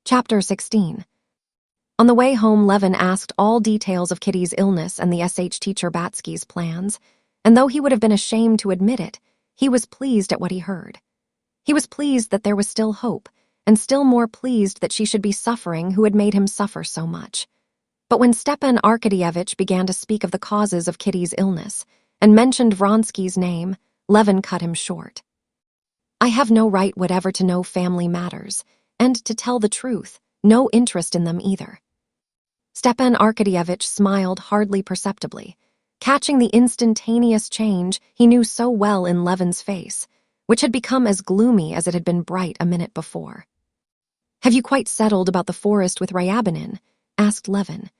Chapter 16. On the way home, Levin asked all details of Kitty's illness and the SH teacher Batsky's plans, and though he would have been ashamed to admit it, he was pleased at what he heard. He was pleased that there was still hope, and still more pleased that she should be suffering who had made him suffer so much. But when Stepan Arkadyevitch began to speak of the causes of Kitty's illness and mentioned Vronsky's name, Levin cut him short. "I have no right whatever to know family matters, and to tell the truth, no interest in them either." Stepan Arkadyevitch smiled hardly perceptibly, catching the instantaneous change he knew so well in Levin's face, which had become as gloomy as it had been bright a minute before. "Have you quite settled about the forest with Ryabinin?" asked Levin.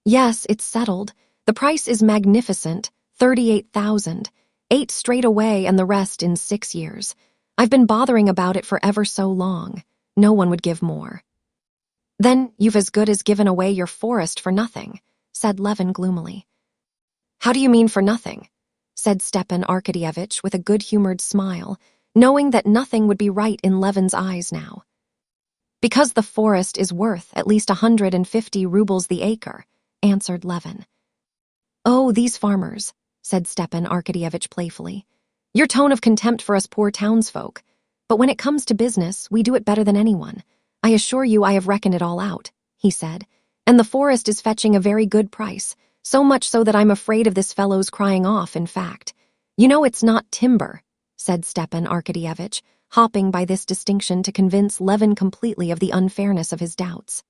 "Yes, it's settled. The price is magnificent, 38,000, 8 straight away and the rest in 6 years. I've been bothering about it for ever so long. No one would give more." "Then you've as good as given away your forest for nothing," said Levin gloomily. "How do you mean for nothing?" said Stepan Arkadyevitch with a good-humored smile, knowing that nothing would be right in Levin's eyes now. "Because the forest is worth at least 150 rubles the acre," answered Levin. "Oh, these farmers," said Stepan Arkadyevitch playfully. "Your tone of contempt for us poor townsfolk. But when it comes to business, we do it better than anyone. I assure you I have reckoned it all out," he said, "and the forest is fetching a very good price, so much so that I'm afraid of this fellow's crying off, in fact. You know it's not timber," said Stepan Arkadyevitch, hopping by this distinction to convince Levin completely of the unfairness of his doubts.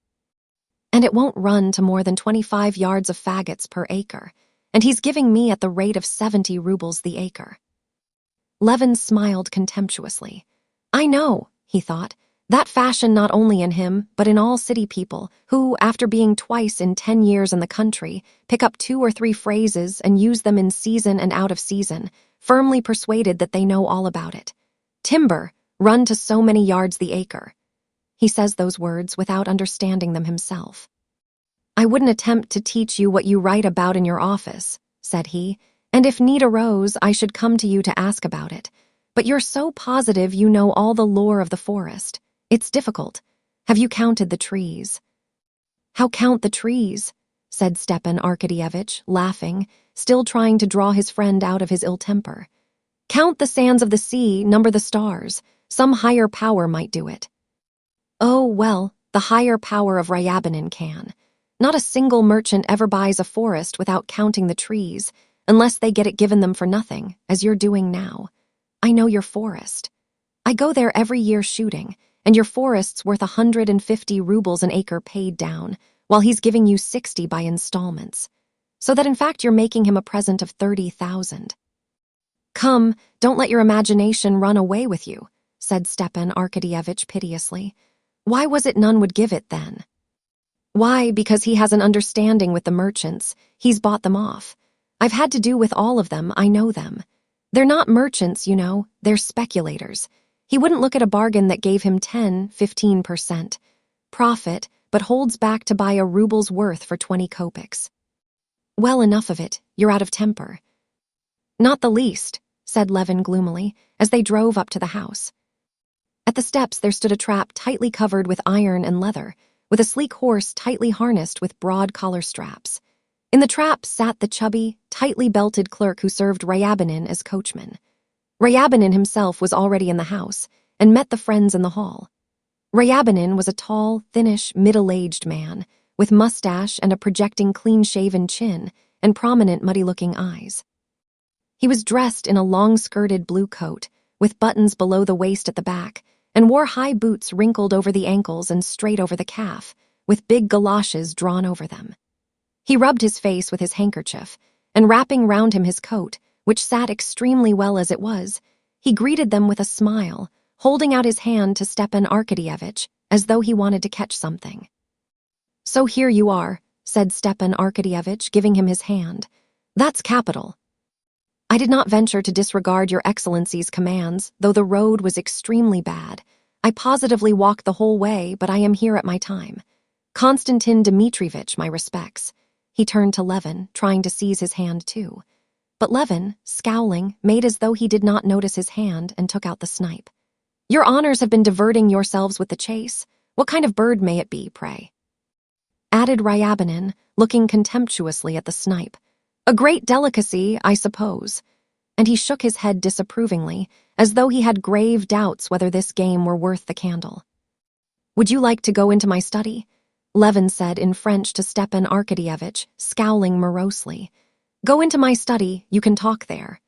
"And it won't run to more than 25 yards of faggots per acre, and he's giving me at the rate of 70 rubles the acre." Levin smiled contemptuously. "I know," he thought, "that fashion not only in him, but in all city people, who, after being twice in 10 years in the country, pick up 2 or 3 phrases and use them in season and out of season, firmly persuaded that they know all about it. Timber, run to so many yards the acre. He says those words without understanding them himself. "I wouldn't attempt to teach you what you write about in your office," said he, "and if need arose, I should come to you to ask about it. But you're so positive you know all the lore of the forest. It's difficult. Have you counted the trees?" "How count the trees?" said Stepan Arkadyevitch, laughing, still trying to draw his friend out of his ill temper. "Count the sands of the sea, number the stars. Some higher power might do it." "Oh, well, the higher power of Ryabinin can. Not a single merchant ever buys a forest without counting the trees, unless they get it given them for nothing, as you're doing now. I know your forest. I go there every year shooting, and your forest's worth 150 rubles an acre paid down, while he's giving you 60 by installments. So that in fact you're making him a present of 30,000. "Come, don't let your imagination run away with you," said Stepan Arkadyevitch piteously. "Why was it none would give it then?" "Why, because he has an understanding with the merchants. He's bought them off. I've had to do with all of them, I know them. They're not merchants, you know, they're speculators. He wouldn't look at a bargain that gave him 10–15% profit, but holds back to buy a ruble's worth for 20 kopecks. Well, enough of it, you're out of temper." "Not the least," said Levin gloomily, as they drove up to the house. At the steps there stood a trap tightly covered with iron and leather, with a sleek horse tightly harnessed with broad collar straps. In the trap sat the chubby, tightly belted clerk who served Ryabinin as coachman. Ryabinin himself was already in the house, and met the friends in the hall. Ryabinin was a tall, thinnish, middle-aged man, with mustache and a projecting clean-shaven chin and prominent muddy-looking eyes. He was dressed in a long-skirted blue coat, with buttons below the waist at the back, and wore high boots wrinkled over the ankles and straight over the calf, with big galoshes drawn over them. He rubbed his face with his handkerchief, and wrapping round him his coat, which sat extremely well as it was, he greeted them with a smile, holding out his hand to Stepan Arkadyevitch, as though he wanted to catch something. "So here you are," said Stepan Arkadyevitch, giving him his hand. "That's capital. I did not venture to disregard your Excellency's commands, though the road was extremely bad. I positively walked the whole way, but I am here at my time. Konstantin Dmitrievitch, my respects." He turned to Levin, trying to seize his hand too. But Levin, scowling, made as though he did not notice his hand and took out the snipe. "Your honors have been diverting yourselves with the chase. What kind of bird may it be, pray? Added Ryabinin, looking contemptuously at the snipe. A great delicacy, I suppose. And he shook his head disapprovingly, as though he had grave doubts whether this game were worth the candle. Would you like to go into my study? Levin said in French to Stepan Arkadyevitch, scowling morosely. Go into my study, you can talk there.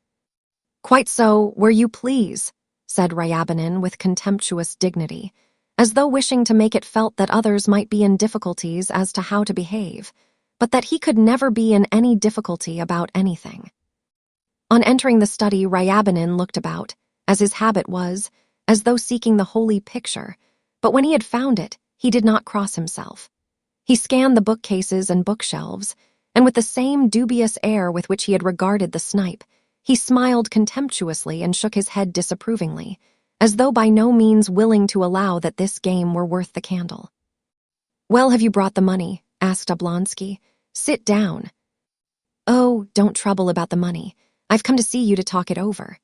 Quite so, where you please, said Ryabinin with contemptuous dignity, as though wishing to make it felt that others might be in difficulties as to how to behave, but that he could never be in any difficulty about anything. On entering the study, Ryabinin looked about, as his habit was, as though seeking the holy picture, but when he had found it, he did not cross himself. He scanned the bookcases and bookshelves, and with the same dubious air with which he had regarded the snipe, he smiled contemptuously and shook his head disapprovingly, as though by no means willing to allow that this game were worth the candle. Well, have you brought the money? Asked Oblonsky. Sit down. Oh, don't trouble about the money. I've come to see you to talk it over.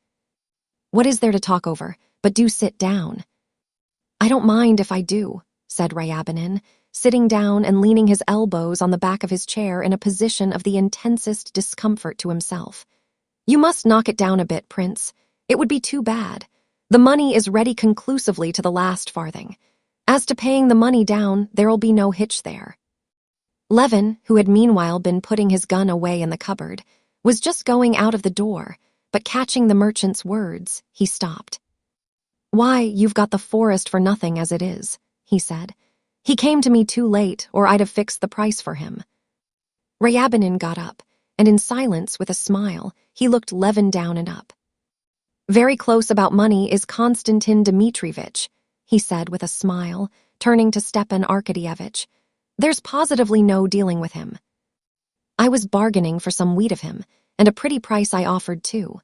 What is there to talk over? But do sit down. I don't mind if I do, said Ryabinin, sitting down and leaning his elbows on the back of his chair in a position of the intensest discomfort to himself. You must knock it down a bit, Prince. It would be too bad. The money is ready conclusively to the last farthing. As to paying the money down, there'll be no hitch there. Levin, who had meanwhile been putting his gun away in the cupboard, was just going out of the door, but catching the merchant's words, he stopped. Why, you've got the forest for nothing as it is, he said. He came to me too late, or I'd have fixed the price for him. Ryabinin got up, and in silence, with a smile, he looked Levin down and up. Very close about money is Konstantin Dmitrievitch, he said with a smile, turning to Stepan Arkadyevitch. There's positively no dealing with him. I was bargaining for some wheat of him, and a pretty price I offered too.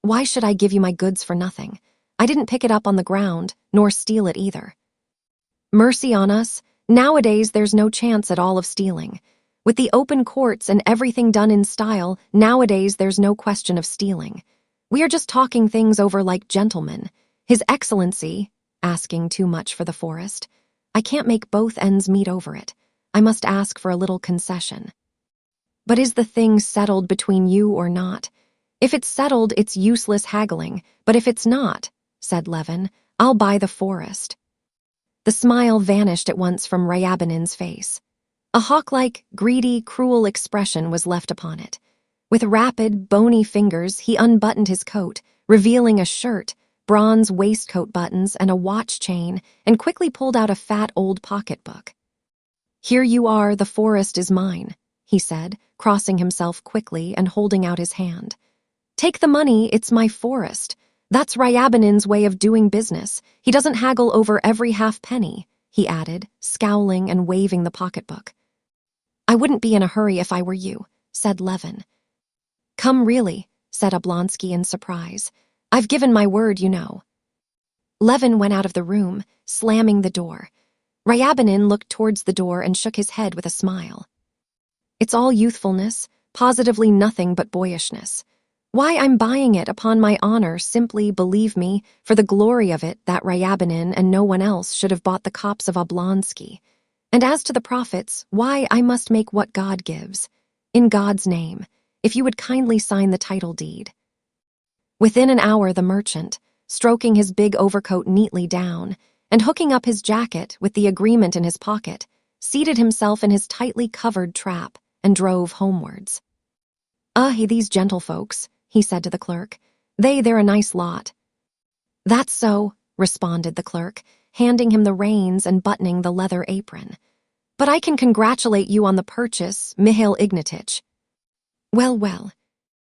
Why should I give you my goods for nothing? I didn't pick it up on the ground, nor steal it either. Mercy on us, nowadays there's no chance at all of stealing. With the open courts and everything done in style, nowadays there's no question of stealing. We are just talking things over like gentlemen. His Excellency, asking too much for the forest. I can't make both ends meet over it. I must ask for a little concession. But is the thing settled between you or not? If it's settled, it's useless haggling, but if it's not, said Levin, I'll buy the forest. The smile vanished at once from Ryabinin's face. A hawk-like, greedy, cruel expression was left upon it. With rapid, bony fingers, he unbuttoned his coat, revealing a shirt, bronze waistcoat buttons, and a watch chain, and quickly pulled out a fat old pocketbook. Here you are, the forest is mine, he said, crossing himself quickly and holding out his hand. Take the money, it's my forest. That's Ryabinin's way of doing business. He doesn't haggle over every half penny, he added, scowling and waving the pocketbook. I wouldn't be in a hurry if I were you, said Levin. Come really, said Oblonsky in surprise. I've given my word, you know. Levin went out of the room, slamming the door. Ryabinin looked towards the door and shook his head with a smile. It's all youthfulness, positively nothing but boyishness. Why, I'm buying it upon my honor, simply, believe me, for the glory of it that Ryabinin and no one else should have bought the copse of Oblonsky. And as to the profits, why, I must make what God gives. In God's name, if you would kindly sign the title deed. Within an hour, the merchant, stroking his big overcoat neatly down, and hooking up his jacket with the agreement in his pocket, seated himself in his tightly covered trap and drove homewards. These gentlefolks, he said to the clerk. They're a nice lot. That's so, responded the clerk, handing him the reins and buttoning the leather apron. But I can congratulate you on the purchase, Mihail Ignatitch. Well,